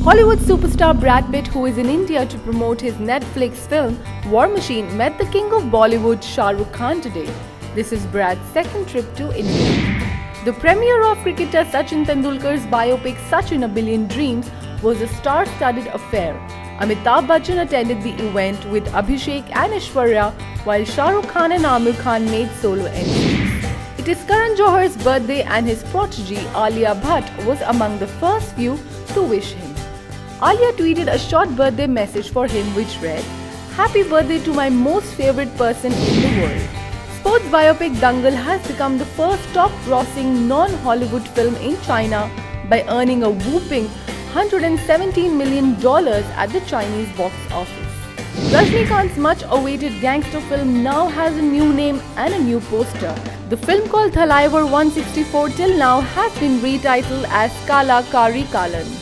Hollywood superstar Brad Pitt, who is in India to promote his Netflix film War Machine, met the king of Bollywood Shah Rukh Khan today. This is Brad's second trip to India. The premiere of cricketer Sachin Tendulkar's biopic Sachin A Billion Dreams was a star-studded affair. Amitabh Bachchan attended the event with Abhishek and Aishwarya, while Shah Rukh Khan and Aamir Khan made solo entries. It is Karan Johar's birthday and his protege Alia Bhatt was among the first few to wish him. Alia tweeted a short birthday message for him which read, "Happy birthday to my most favorite person in the world." Sports biopic Dangal has become the first top-grossing non-Hollywood film in China by earning a whopping $117 million at the Chinese box office. Rajnikant's much-awaited gangster film now has a new name and a new poster. The film called Thalaivar 164 till now has been retitled as Kala Kari Kalan.